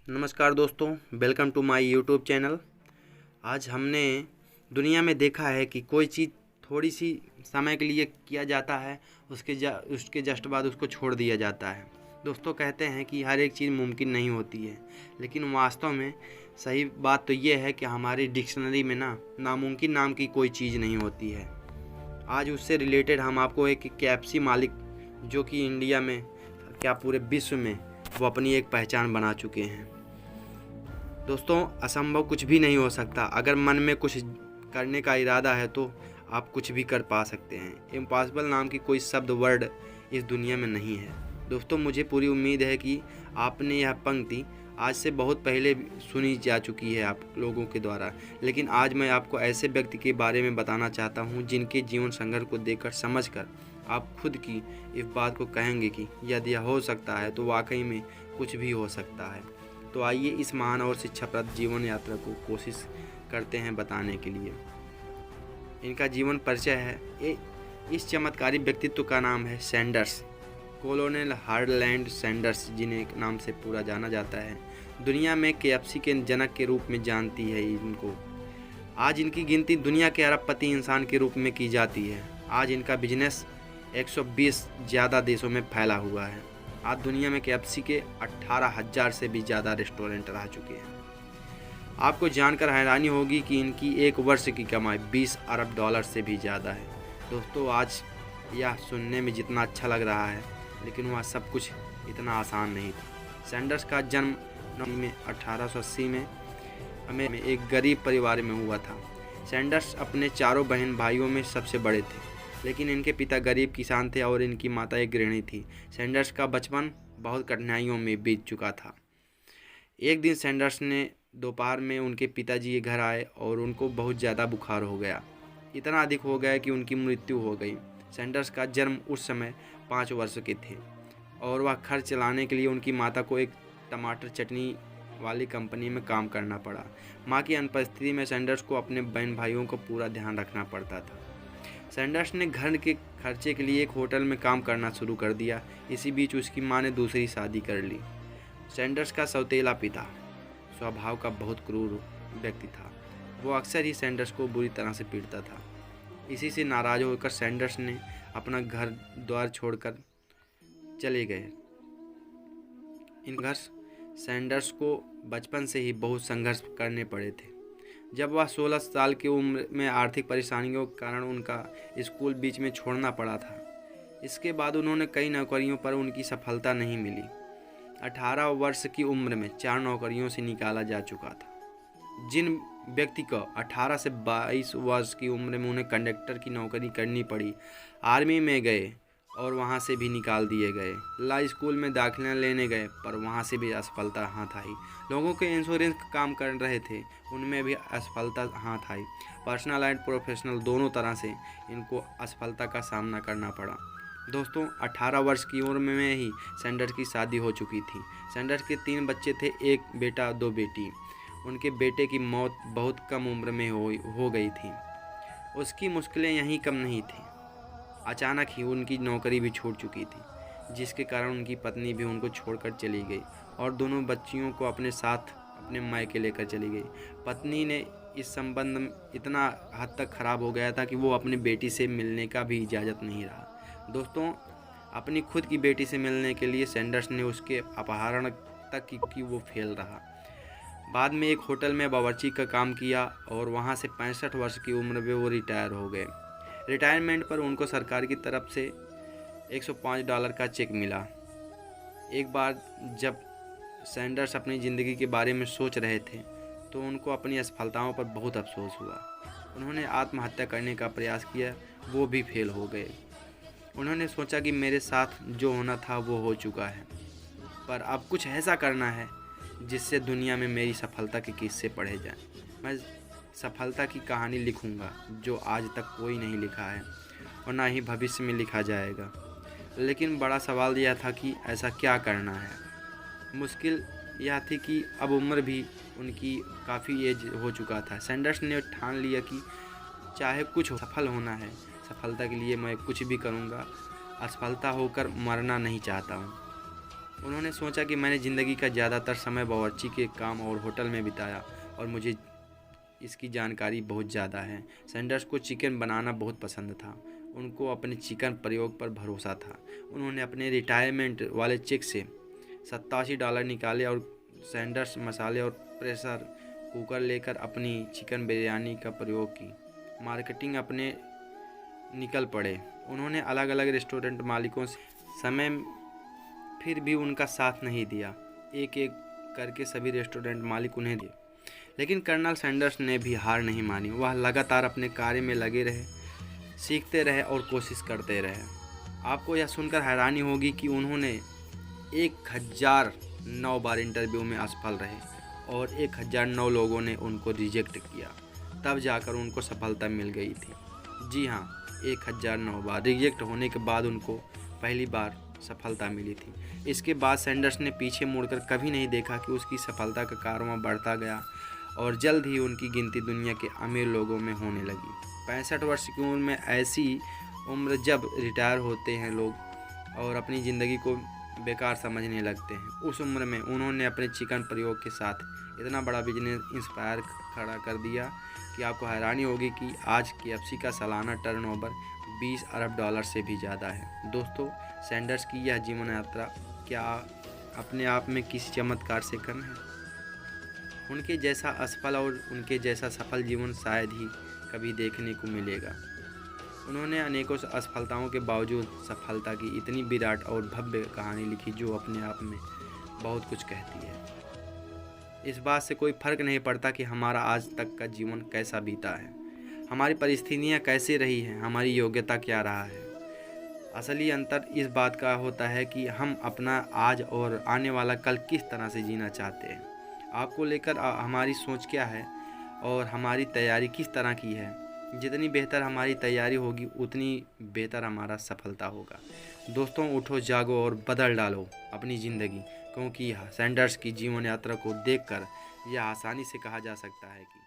नमस्कार दोस्तों, welcome to my YouTube channel. आज हमने दुनिया में देखा है कि कोई चीज़ थोड़ी सी समय के लिए किया जाता है, उसके जस्ट बाद उसको छोड़ दिया जाता है। दोस्तों, कहते हैं कि हर एक चीज़ मुमकिन नहीं होती है, लेकिन वास्तव में सही बात तो ये है कि हमारी डिक्शनरी में नामुमकिन नाम की कोई चीज़ नहीं होती है। आज उससे रिलेटेड हम आपको एक KFC मालिक, जो कि इंडिया में क्या पूरे विश्व में वो अपनी एक पहचान बना चुके हैं। दोस्तों, असंभव कुछ भी नहीं हो सकता। अगर मन में कुछ करने का इरादा है तो आप कुछ भी कर पा सकते हैं। इम्पॉसिबल नाम की कोई शब्द वर्ड इस दुनिया में नहीं है। दोस्तों, मुझे पूरी उम्मीद है कि आपने यह पंक्ति आज से बहुत पहले सुनी जा चुकी है आप लोगों के द्वारा, लेकिन आज मैं आपको ऐसे व्यक्ति के बारे में बताना चाहता हूँ जिनके जीवन संघर्ष को देखकर समझकर आप खुद की इस बात को कहेंगे कि यदि यह हो सकता है तो वाकई में कुछ भी हो सकता है। तो आइए इस महान और शिक्षाप्रद जीवन यात्रा को कोशिश करते हैं बताने के लिए। इनका जीवन परिचय है। इस चमत्कारी व्यक्तित्व का नाम है सैंडर्स, कॉलोनेल हार्लैंड सैंडर्स, जिन्हें नाम से पूरा जाना जाता है। दुनिया में KFC के जनक के रूप में जानती है इनको। आज इनकी गिनती दुनिया के अरबपति इंसान के रूप में की जाती है। आज इनका बिजनेस 120 ज़्यादा देशों में फैला हुआ है। आज दुनिया में KFC के 18,000 से भी ज़्यादा रेस्टोरेंट रह चुके हैं। आपको जानकर हैरानी होगी कि इनकी एक वर्ष की कमाई 20 अरब डॉलर से भी ज़्यादा है। दोस्तों, आज यह सुनने में जितना अच्छा लग रहा है, लेकिन वह सब कुछ इतना आसान नहीं था। सैंडर्स का जन्म 1880 में एक गरीब परिवार में हुआ था। सैंडर्स अपने चारों बहन भाइयों में सबसे बड़े थे, लेकिन इनके पिता गरीब किसान थे और इनकी माता एक गृहिणी थी। सैंडर्स का बचपन बहुत कठिनाइयों में बीत चुका था। एक दिन सैंडर्स ने दोपहर में उनके पिताजी के घर आए और उनको बहुत ज़्यादा बुखार हो गया। इतना अधिक हो गया कि उनकी मृत्यु हो गई। सैंडर्स का जन्म उस समय 5 वर्ष के थे और वह खर्च चलाने के लिए उनकी माता को एक टमाटर चटनी वाली कंपनी में काम करना पड़ा। माँ की अनुपस्थिति में सैंडर्स को अपने बहन भाइयों को पूरा ध्यान रखना पड़ता था। सैंडर्स ने घर के खर्चे के लिए एक होटल में काम करना शुरू कर दिया। इसी बीच उसकी मां ने दूसरी शादी कर ली। सैंडर्स का सौतेला पिता स्वभाव का बहुत क्रूर व्यक्ति था। वो अक्सर ही सैंडर्स को बुरी तरह से पीटता था। इसी से नाराज होकर सैंडर्स ने अपना घर द्वार छोड़कर चले गए। इन घर सैंडर्स को बचपन से ही बहुत संघर्ष करने पड़े थे। जब वह 16 साल की उम्र में आर्थिक परेशानियों के कारण उनका स्कूल बीच में छोड़ना पड़ा था। इसके बाद उन्होंने कई नौकरियों पर उनकी सफलता नहीं मिली। 18 वर्ष की उम्र में 4 नौकरियों से निकाला जा चुका था। जिन व्यक्ति को 18 से 22 वर्ष की उम्र में उन्हें कंडक्टर की नौकरी करनी पड़ी, आर्मी में गए और वहां से भी निकाल दिए गए। ला स्कूल में दाखिला लेने गए पर वहां से भी असफलता हाथ आई। लोगों के इंश्योरेंस का काम कर रहे थे, उनमें भी असफलता हाथ आई। पर्सनल एंड प्रोफेशनल दोनों तरह से इनको असफलता का सामना करना पड़ा। दोस्तों, 18 वर्ष की उम्र में ही सैंडर्स की शादी हो चुकी थी। सैंडर्स के 3 बच्चे थे, एक बेटा 2 बेटी। उनके बेटे की मौत बहुत कम उम्र में हो गई थी। उसकी मुश्किलें यहीं कम नहीं थी। अचानक ही उनकी नौकरी भी छूट चुकी थी, जिसके कारण उनकी पत्नी भी उनको छोड़कर चली गई और दोनों बच्चियों को अपने साथ अपने मायके लेकर चली गई। पत्नी ने इस संबंध इतना हद तक खराब हो गया था कि वो अपनी बेटी से मिलने का भी इजाज़त नहीं रहा। दोस्तों, अपनी खुद की बेटी से मिलने के लिए सैंडर्स ने उसके अपहरण तक की वो फेल रहा। बाद में एक होटल में बावर्ची का काम किया और वहाँ से 65 वर्ष की उम्र में वो रिटायर हो गए। रिटायरमेंट पर उनको सरकार की तरफ से $105 का चेक मिला। एक बार जब सैंडर्स अपनी ज़िंदगी के बारे में सोच रहे थे तो उनको अपनी असफलताओं पर बहुत अफसोस हुआ। उन्होंने आत्महत्या करने का प्रयास किया, वो भी फेल हो गए। उन्होंने सोचा कि मेरे साथ जो होना था वो हो चुका है, पर अब कुछ ऐसा करना है जिससे दुनिया में मेरी सफलता के किस्से पढ़े जाएं। मैं सफलता की कहानी लिखूंगा जो आज तक कोई नहीं लिखा है और ना ही भविष्य में लिखा जाएगा। लेकिन बड़ा सवाल यह था कि ऐसा क्या करना है। मुश्किल यह थी कि अब उम्र भी उनकी काफ़ी एज हो चुका था। सैंडर्स ने ठान लिया कि चाहे कुछ हो, सफल होना है। सफलता के लिए मैं कुछ भी करूंगा। असफलता होकर मरना नहीं चाहता हूँ। उन्होंने सोचा कि मैंने ज़िंदगी का ज़्यादातर समय बावर्ची के काम और होटल में बिताया और मुझे इसकी जानकारी बहुत ज़्यादा है। सैंडर्स को चिकन बनाना बहुत पसंद था। उनको अपने चिकन प्रयोग पर भरोसा था। उन्होंने अपने रिटायरमेंट वाले चेक से $87 निकाले और सैंडर्स मसाले और प्रेशर कुकर लेकर अपनी चिकन बिरयानी का प्रयोग की। मार्केटिंग अपने निकल पड़े। उन्होंने अलग अलग रेस्टोरेंट मालिकों से समय फिर भी उनका साथ नहीं दिया। एक एक करके सभी रेस्टोरेंट मालिक उन्हें दिए, लेकिन कर्नल सैंडर्स ने भी हार नहीं मानी। वह लगातार अपने कार्य में लगे रहे, सीखते रहे और कोशिश करते रहे। आपको यह सुनकर हैरानी होगी कि उन्होंने 1009 बार इंटरव्यू में असफल रहे और 1009 लोगों ने उनको रिजेक्ट किया, तब जाकर उनको सफलता मिल गई थी। जी हाँ, 1009 बार रिजेक्ट होने के बाद उनको पहली बार सफलता मिली थी। इसके बाद सैंडर्स ने पीछे मुड़कर कभी नहीं देखा कि उसकी सफलता का कारवां बढ़ता गया और जल्द ही उनकी गिनती दुनिया के अमीर लोगों में होने लगी। 65 वर्ष की उम्र में, ऐसी उम्र जब रिटायर होते हैं लोग और अपनी ज़िंदगी को बेकार समझने लगते हैं, उस उम्र में उन्होंने अपने चिकन प्रयोग के साथ इतना बड़ा बिजनेस इंस्पायर खड़ा कर दिया कि आपको हैरानी होगी कि आज KFC का सालाना टर्नओवर $20 अरब से भी ज़्यादा है। दोस्तों, सैंडर्स की यह जीवन यात्रा क्या अपने आप में किसी चमत्कार से कम है? उनके जैसा असफल और उनके जैसा सफल जीवन शायद ही कभी देखने को मिलेगा। उन्होंने अनेकों असफलताओं के बावजूद सफलता की इतनी विराट और भव्य कहानी लिखी जो अपने आप में बहुत कुछ कहती है। इस बात से कोई फर्क नहीं पड़ता कि हमारा आज तक का जीवन कैसा बीता है, हमारी परिस्थितियाँ कैसी रही हैं, हमारी योग्यता क्या रहा है। असली अंतर इस बात का होता है कि हम अपना आज और आने वाला कल किस तरह से जीना चाहते हैं। आपको लेकर हमारी सोच क्या है और हमारी तैयारी किस तरह की है। जितनी बेहतर हमारी तैयारी होगी उतनी बेहतर हमारा सफलता होगा। दोस्तों, उठो, जागो और बदल डालो अपनी ज़िंदगी, क्योंकि सैंडर्स की जीवन यात्रा को देखकर यह आसानी से कहा जा सकता है कि